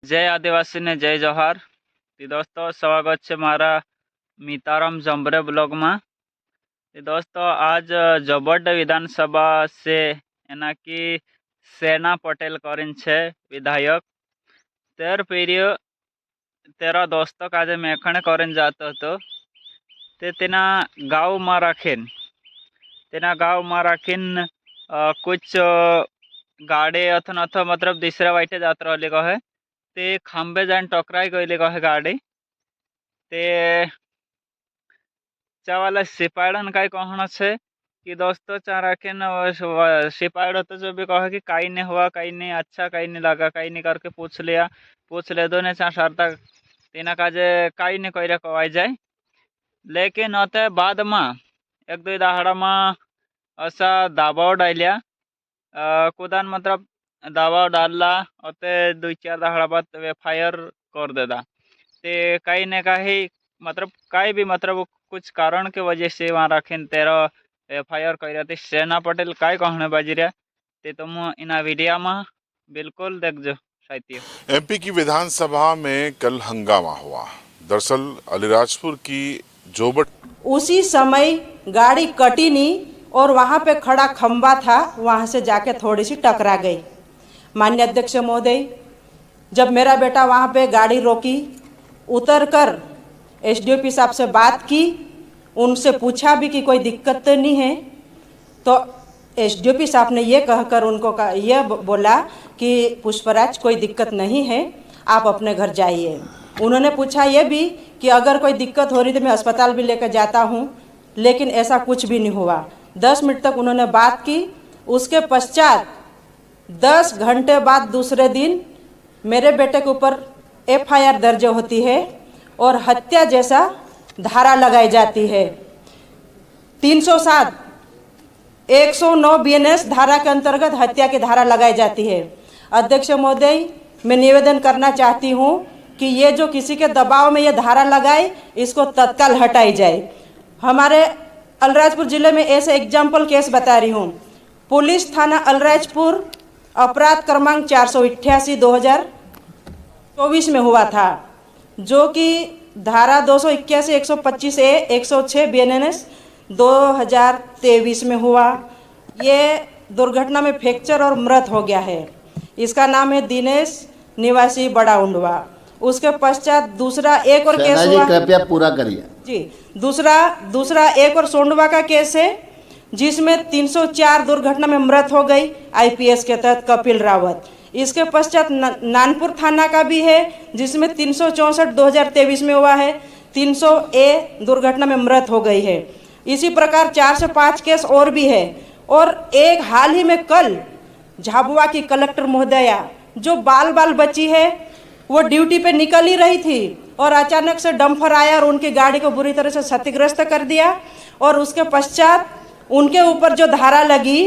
जय आदिवासी ने जय जोहार। दोस्तों स्वागत है मारा मीताराम जंबरे ब्लॉग में। दोस्तों आज जबड विधानसभा से एना की सेना पटेल करीन छे विधायक तेर पीरियो तेरा दोस्तों काजे मेखणे करीन जातो तो तेना गाँव में राखीन कुछ गाड़ी अथन मतलब दूसरे वाइटे जात रही कहे ते खांबे जान टकराई गई कहे गाड़ी ते चावाला सिपाड़न काई कहना छे कि दोस्तों चारा के न सिपाड़ तो जो भी कहे कि काई नहीं हुआ, काई नहीं अच्छा, काई नहीं लगा, काई नहीं करके पूछ ले दो ने चा शारदा तेना काजे काई नहीं कह कवाई जाए। लेकिन अते बाद में एक दो दाहड़ा में ऐसा दबाव डालिया कुदान मतलब दबाव डालला अते दो चार दाहड़ा बाद एफआईआर कर देदा ते कहीं न कहीं मतलब कहीं भी मतलब कुछ कारण के वजह से वहाँ रखीन तेरा एफआईआर कर थी सेना पटेल काय कहने बाजी रहा ते तुम इन वीडियो में बिल्कुल देख जो साहित्य। एमपी की विधानसभा में कल हंगामा हुआ। दरअसल अलीराजपुर की जोबट उसी समय गाड़ी कटी नहीं और वहां पे खड़ा खंबा था, वहां से जाके थोड़ी सी टकरा गई। माननीय अध्यक्ष महोदय, जब मेरा बेटा वहां पे गाड़ी रोकी, उतरकर एसडीओपी साहब से बात की, उनसे पूछा भी कि कोई दिक्कत तो नहीं है, तो एसडीओपी साहब ने ये कहकर उनको ये बोला कि पुष्पराज कोई दिक्कत नहीं है, आप अपने घर जाइए। उन्होंने पूछा ये भी कि अगर कोई दिक्कत हो रही तो मैं अस्पताल भी लेकर जाता हूँ, लेकिन ऐसा कुछ भी नहीं हुआ। 10 मिनट तक उन्होंने बात की। उसके पश्चात 10 घंटे बाद दूसरे दिन मेरे बेटे के ऊपर एफआईआर दर्ज होती है और हत्या जैसा धारा लगाई जाती है। 307 109 बीएनएस धारा के अंतर्गत हत्या की धारा लगाई जाती है। अध्यक्ष महोदय, मैं निवेदन करना चाहती हूँ कि ये जो किसी के दबाव में ये धारा लगाए, इसको तत्काल हटाई जाए। हमारे अलीराजपुर जिले में ऐसे एग्जाम्पल केस बता रही हूँ। पुलिस थाना अलीराजपुर अपराध क्रमांक 488 2024 में हुआ था, जो कि धारा 281 125 ए 106 बीएनएस 2023 में हुआ। ये दुर्घटना में फ्रैक्चर और मृत हो गया है। इसका नाम है दिनेश निवासी बड़ा उंडवा। उसके पश्चात दूसरा एक और केस हुआ। कृपया पूरा करिए जी। दूसरा एक और सोंडवा का केस है, जिसमें 304 दुर्घटना में मृत हो गई आईपीएस के तहत कपिल रावत। इसके पश्चात नानपुर थाना का भी है, जिसमें 364 2023 में हुआ है, 300 ए दुर्घटना में मृत हो गई है। इसी प्रकार 4 से 5 केस और भी है। और एक हाल ही में कल झाबुआ की कलेक्टर महोदया जो बाल बची है, वो ड्यूटी पे निकल ही रही थी और अचानक से डंपर आया और उनकी गाड़ी को बुरी तरह से क्षतिग्रस्त कर दिया। और उसके पश्चात उनके ऊपर जो धारा लगी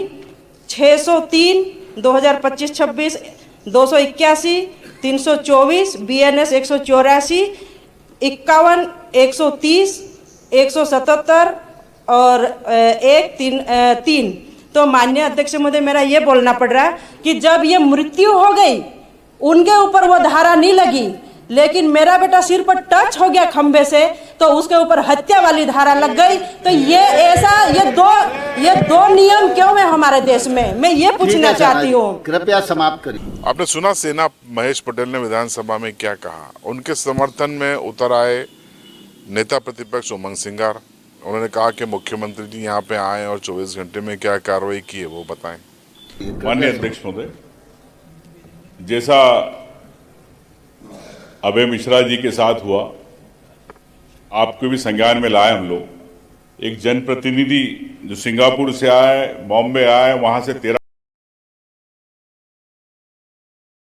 603 2025-26 281 324 बीएनएस 184 51 130 177 और 1-3। तो माननीय अध्यक्ष महोदय, मेरा ये बोलना पड़ रहा कि जब ये मृत्यु हो गई, उनके ऊपर वो धारा नहीं लगी, लेकिन मेरा बेटा सिर पर टच हो गया खंबे से, तो उसके ऊपर हत्या वाली धारा लग गई। तो ये दो नियम क्यों है हमारे देश में? मैं ये पूछना चाहती हूँ। कृपया समाप्त करिए। आपने सुना सेना महेश पटेल ने विधानसभा में क्या कहा। उनके समर्थन में उतर आए नेता प्रतिपक्ष उमंग सिंगार। उन्होंने कहा कि मुख्यमंत्री जी यहाँ पे आए और 24 घंटे में क्या कार्रवाई की है वो बताएं। माननीय अध्यक्ष महोदय, जैसा अभय मिश्रा जी के साथ हुआ, आपको भी संज्ञान में लाए हम लोग। एक जनप्रतिनिधि जो सिंगापुर से आए, बॉम्बे आए, वहां से 13